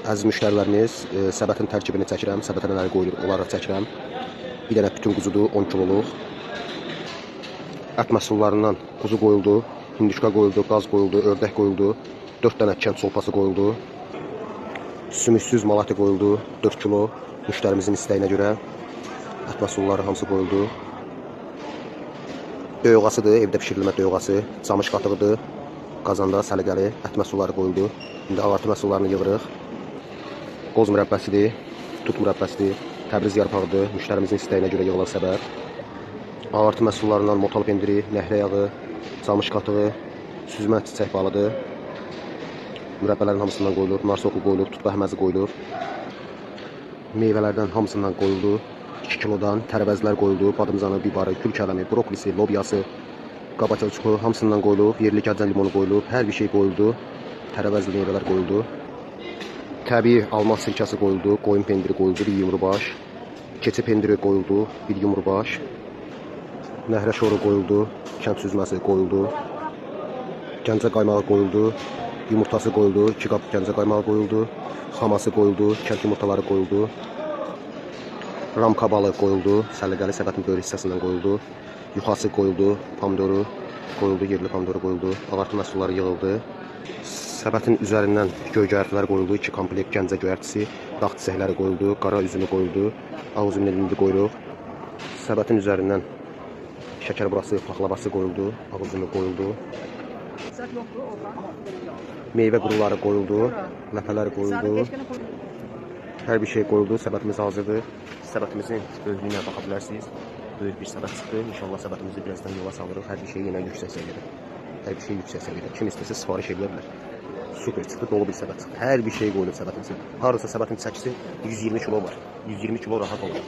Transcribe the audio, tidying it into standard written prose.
Əziz müştərilərimiz, səbətin tərkibini çəkirəm. Səbətə nələr qoyulur, onları çəkirəm. Bir dənə bütün quzudur, 10 kiloluq. Ət məhsullarından quzu qoyuldu, hinduşka qoyuldu, qaz qoyuldu, ördək qoyuldu. 4 dənə kənd çolpası qoyuldu. Sümüksüz malati qoyuldu, 4 kilo. Müştərimizin istəyinə görə ət məhsulları hamısı qoyuldu. Döyğasıdır, evdə pişirilmə döyğası. Camış qatığıdır. Qazanda səliqəli ət məhsulları qoyuldu. İndi ağartı məhsullarını yığırıq. Qoz mürəbbəsidir, tut mürəbbəsidir, Təbriz yarpağıdır, müştərimizin istəyinə görə yığılan səbət. Ağartı məhsullarından motal pendiri, nəhrə yağı, camış qatığı, süzmə çiçək balıdır. Mürəbbələrin hamısından qoyulur, nar soxu qoyulur, tut bəhməzi qoyulur. Meyvələrdən hamısından qoyuldu, 2 kilodan tərəvəzlər qoyuldu, badımcanı, bibarı, kül kələmi, brokolisi, lobyası, qabaçılçıqı hamısından qoyulub, yerli gərcən limonu qoyulub, hər bir şey qoyuldu, tərəvəzli meyvələr qoyuldu. Təbii alma sirkəsi qoyuldu, qoyun pendiri qoyuldu, 1 yumru baş. Keçi pendiri qoyuldu, 1 yumru baş. Nəhrə şoru qoyuldu, kənd süzməsi qoyuldu. Gəncə qaymağı qoyuldu, yumurtası qoyuldu, 2 qap gəncə qaymağı qoyuldu. Xaması qoyuldu, kənd yumurtaları qoyuldu. Ramka balı qoyuldu, səliqəli səbətin böyrü hissəsindən qoyuldu. Yuxası qoyuldu, pomidoru qoyuldu, yerli pomidoru qoyuldu. Ağartı məhsulları yığıldı. Səbətin üzərindən göy göyərtilər qoyuldu, 2 komplekt gəncə göyərtisi, dağ çiçəkləri qoyuldu, qara üzümü qoyuldu, ağ üzümün indi qoyuluq. Səbətin üzərindən şəkər burası, paxlavası qoyuldu, ağ üzümü qoyuldu. Meyvə quruları qoyuldu, ləpələr qoyuldu. Hər bir şey qoyuldu, səbətimiz hazırdır. Səbətimizin böyüklüyünə baxa bilərsiniz. Böyük bir səbət çıxdı. İnşallah səbətimizi birazdan yola salırıq. Hər bir şey yenə yüksək səviyyədə. Hər bir şey yüksək səviyyədə. Kim istəsə sifariş edə bilər. Super çıxdı, dolu bir səbət çıxdı. Hər bir şey qoyulub səbətimizin. Harasa səbətin çəkisi 120 kilo var. 120 kilo rahat olur.